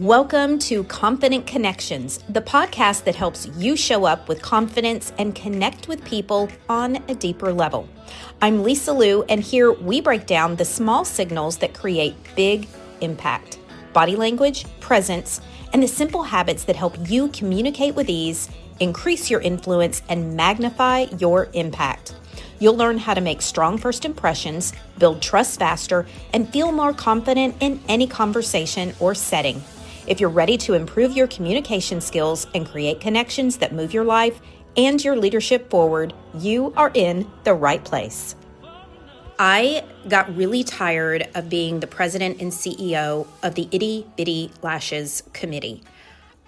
Welcome to Confident Connections, the podcast that helps you show up with confidence and connect with people on a deeper level. I'm Lisa Liu, and here we break down the small signals that create big impact, body language, presence, and the simple habits that help you communicate with ease, increase your influence, and magnify your impact. You'll learn how to make strong first impressions, build trust faster, and feel more confident in any conversation or setting. If you're ready to improve your communication skills and create connections that move your life and your leadership forward, you are in the right place. I got really tired of being the president and CEO of the Itty Bitty Lashes Committee.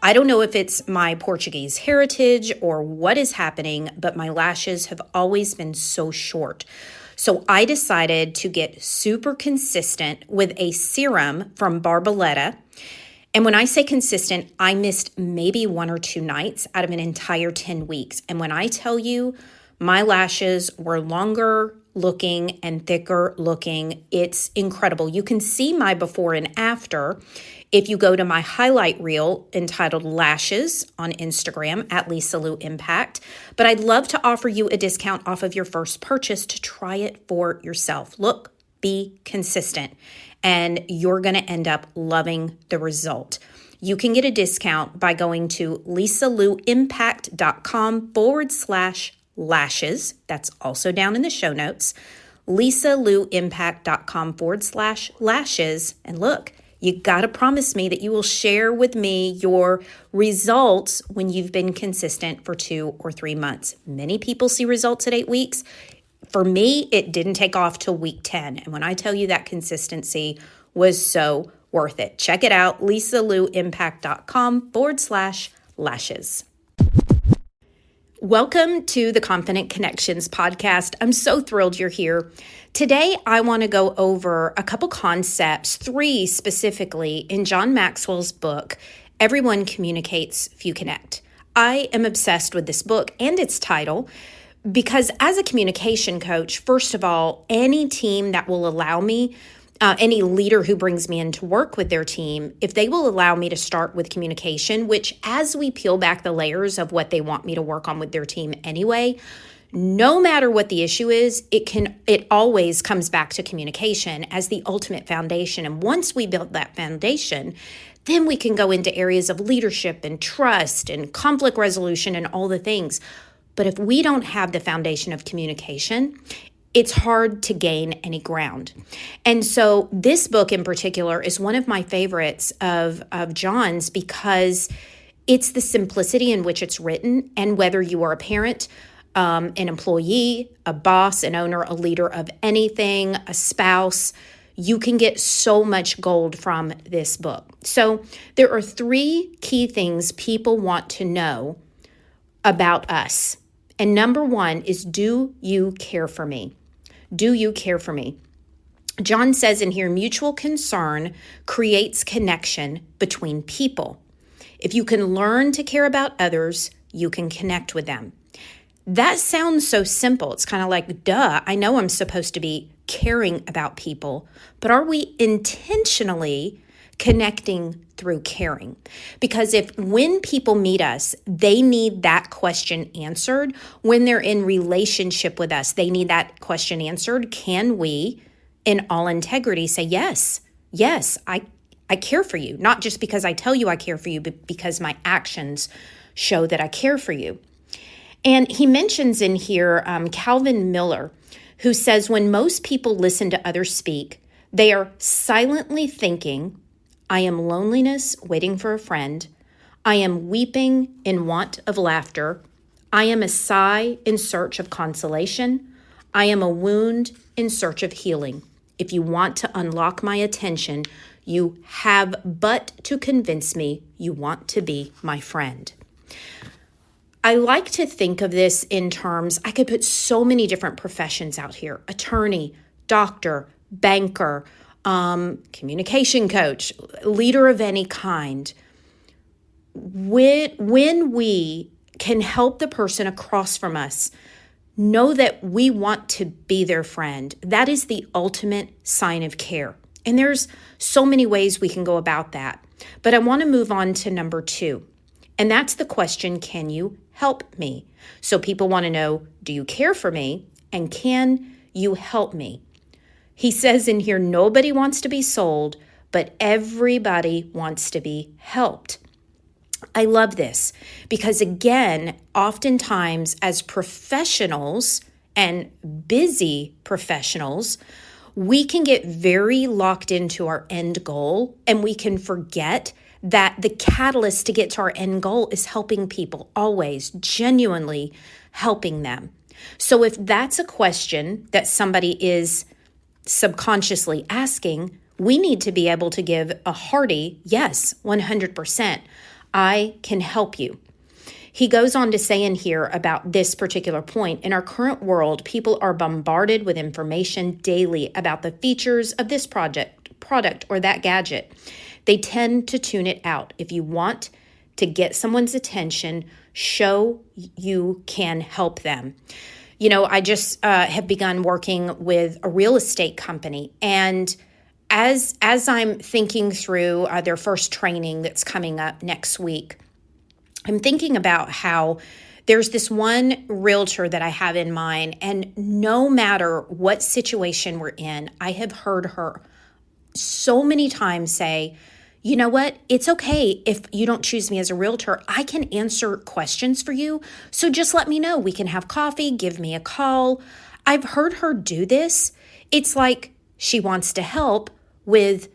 I don't know if it's my Portuguese heritage or what is happening, but my lashes have always been so short. So I decided to get super consistent with a serum from Barboletta. And when I say consistent, I missed maybe 1 or 2 nights out of an entire 10 weeks. And when I tell you my lashes were longer looking and thicker looking, it's incredible. You can see my before and after if you go to my highlight reel entitled Lashes on Instagram at Lisa Liu Impact. But I'd love to offer you a discount off of your first purchase to try it for yourself. Look, be consistent, and you're going to end up loving the result. You can get a discount by going to lisaluimpact.com/lashes. That's also down in the show notes. lisaluimpact.com/lashes. And look, you got to promise me that you will share with me your results when you've been consistent for 2 or 3 months. Many people see results at 8 weeks. For me, it didn't take off till week 10. And when I tell you that consistency was so worth it, check it out, lisaluimpact.com/lashes. Welcome to the Confident Connections podcast. I'm so thrilled you're here. Today, I want to go over a couple concepts, 3 specifically, in John Maxwell's book, Everyone Communicates, Few Connect. I am obsessed with this book and its title because as a communication coach, first of all, any team that will allow me, any leader who brings me in to work with their team, if they will allow me to start with communication, which as we peel back the layers of what they want me to work on with their team anyway, no matter what the issue is, it always comes back to communication as the ultimate foundation. And once we build that foundation, then we can go into areas of leadership and trust and conflict resolution and all the things. But if we don't have the foundation of communication, it's hard to gain any ground. And so this book in particular is one of my favorites of John's because it's the simplicity in which it's written. And whether you are a parent, an employee, a boss, an owner, a leader of anything, a spouse, you can get so much gold from this book. So there are 3 key things people want to know about us. And number 1 is, do you care for me? Do you care for me? John says in here, mutual concern creates connection between people. If you can learn to care about others, you can connect with them. That sounds so simple. It's kind of like, duh, I know I'm supposed to be caring about people, but are we intentionally connecting through caring? Because when people meet us, they need that question answered. When they're in relationship with us, they need that question answered. Can we, in all integrity, say, yes, I care for you, not just because I tell you I care for you, but because my actions show that I care for you. And he mentions in here Calvin Miller, who says when most people listen to others speak, they are silently thinking, I am loneliness waiting for a friend. I am weeping in want of laughter. I am a sigh in search of consolation. I am a wound in search of healing. If you want to unlock my attention, you have but to convince me you want to be my friend. I like to think of this in terms, I could put so many different professions out here: attorney, doctor, banker, communication coach, leader of any kind. When we can help the person across from us know that we want to be their friend, that is the ultimate sign of care. And there's so many ways we can go about that. But I want to move on to number 2. And that's the question, can you help me? So people want to know, do you care for me? And can you help me? He says in here, nobody wants to be sold, but everybody wants to be helped. I love this because, again, oftentimes as professionals and busy professionals, we can get very locked into our end goal and we can forget that the catalyst to get to our end goal is helping people, always genuinely helping them. So if that's a question that somebody is subconsciously asking, we need to be able to give a hearty yes, 100%. I can help you. He goes on to say in here about this particular point, in our current world, people are bombarded with information daily about the features of this product or that gadget. They tend to tune it out. If you want to get someone's attention, show you can help them. You know, I just have begun working with a real estate company, and as I'm thinking through their first training that's coming up next week, I'm thinking about how there's this one realtor that I have in mind, and no matter what situation we're in, I have heard her so many times say, you know what, it's okay if you don't choose me as a realtor. I can answer questions for you, so just let me know. We can have coffee, give me a call. I've heard her do this. It's like she wants to help with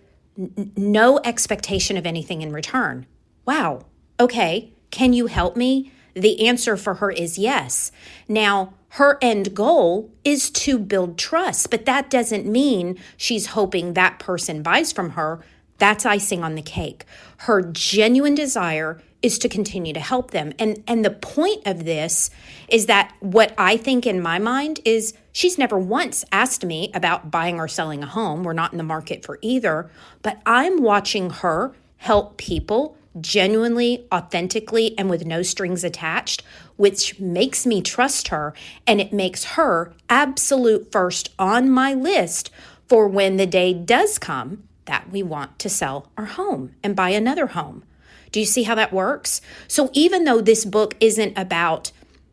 no expectation of anything in return. Wow, okay. Can you help me? The answer for her is yes. Now, her end goal is to build trust, but that doesn't mean she's hoping that person buys from her. That's icing on the cake. Her genuine desire is to continue to help them. And the point of this is that what I think in my mind is she's never once asked me about buying or selling a home. We're not in the market for either, but I'm watching her help people genuinely, authentically, and with no strings attached, which makes me trust her, and it makes her absolute first on my list for when the day does come that we want to sell our home and buy another home. Do you see how that works? So even though this book isn't about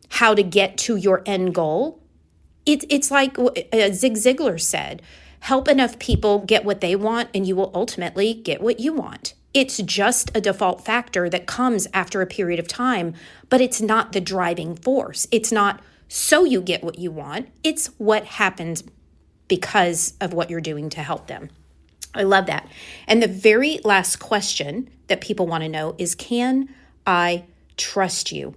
how to get to your end goal, it's like Zig Ziglar said, help enough people get what they want and you will ultimately get what you want. It's just a default factor that comes after a period of time, but it's not the driving force. It's not so you get what you want. It's what happens because of what you're doing to help them. I love that. And the very last question that people want to know is, can I trust you?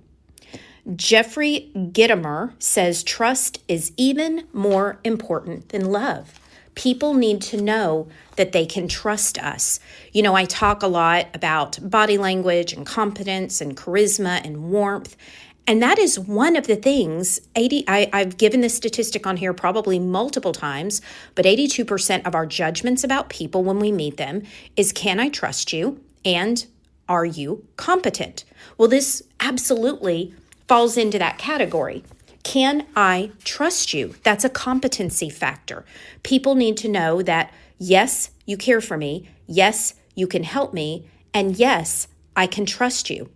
Jeffrey Gitomer says trust is even more important than love. People need to know that they can trust us. You know, I talk a lot about body language and competence and charisma and warmth. And that is one of the things, I've given this statistic on here probably multiple times, but 82% of our judgments about people when we meet them is, can I trust you? And are you competent? Well, this absolutely falls into that category. Can I trust you? That's a competency factor. People need to know that, yes, you care for me. Yes, you can help me. And yes, I can trust you.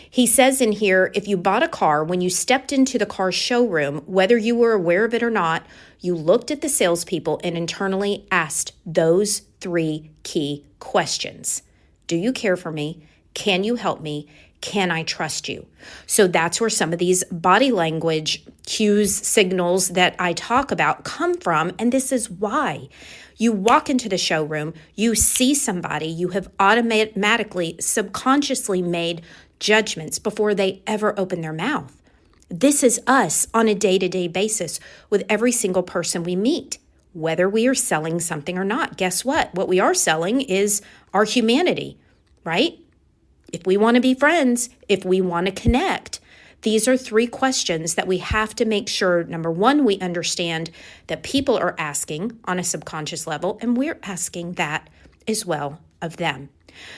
He says in here, if you bought a car, when you stepped into the car showroom, whether you were aware of it or not, you looked at the salespeople and internally asked those 3 key questions. Do you care for me? Can you help me? Can I trust you? So that's where some of these body language cues, signals that I talk about come from. And this is why. You walk into the showroom, you see somebody, you have automatically, subconsciously made judgments before they ever open their mouth. This is us on a day-to-day basis with every single person we meet, whether we are selling something or not. Guess what? What we are selling is our humanity, right? If we want to be friends, if we want to connect, these are 3 questions that we have to make sure, number 1, we understand that people are asking on a subconscious level, and we're asking that as well of them.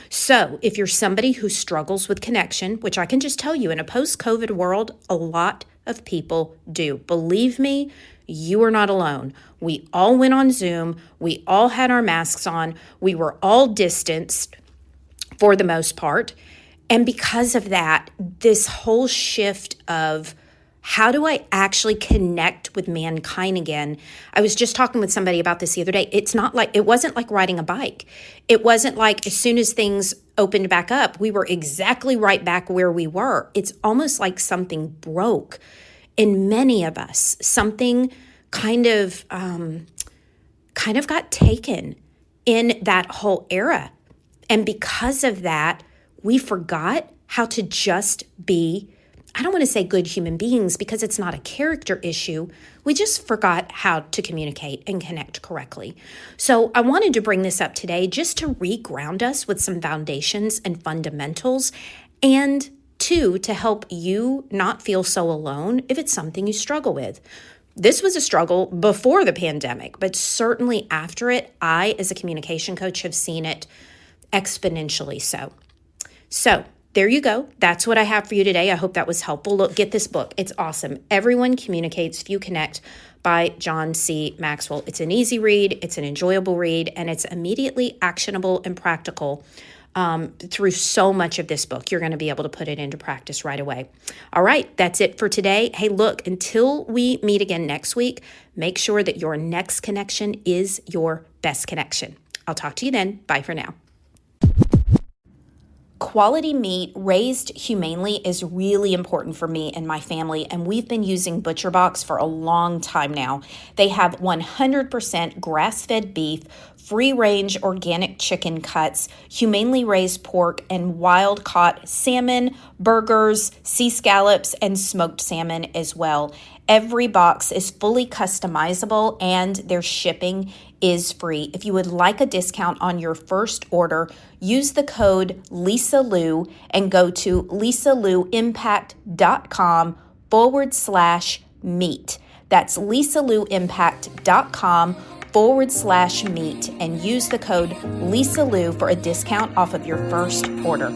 So if you're somebody who struggles with connection, which I can just tell you in a post-COVID world, a lot of people do. Believe me, you are not alone. We all went on Zoom. We all had our masks on. We were all distanced. for the most part. And because of that, this whole shift of how do I actually connect with mankind again? I was just talking with somebody about this the other day. It wasn't like riding a bike. It wasn't like as soon as things opened back up, we were exactly right back where we were. It's almost like something broke in many of us. Something kind of got taken in that whole era. And because of that, we forgot how to just be, I don't want to say good human beings because it's not a character issue. We just forgot how to communicate and connect correctly. So I wanted to bring this up today just to re-ground us with some foundations and fundamentals, and two, to help you not feel so alone if it's something you struggle with. This was a struggle before the pandemic, but certainly after it, I, as a communication coach, have seen it exponentially so. So there you go. That's what I have for you today. I hope that was helpful. Look, get this book. It's awesome. Everyone Communicates, Few Connect by John C. Maxwell. It's an easy read. It's an enjoyable read, and it's immediately actionable and practical. Through so much of this book, you're going to be able to put it into practice right away. All right, that's it for today. Hey, look, until we meet again next week, make sure that your next connection is your best connection. I'll talk to you then. Bye for now. Quality meat raised humanely is really important for me and my family, and we've been using ButcherBox for a long time now. They have 100% grass-fed beef, free-range organic chicken cuts, humanely raised pork, and wild-caught salmon, burgers, sea scallops, and smoked salmon as well. Every box is fully customizable and their shipping is free. If you would like a discount on your first order, use the code LisaLou and go to lisalouimpact.com/meat. That's lisalouimpact.com/meat and use the code LisaLou for a discount off of your first order.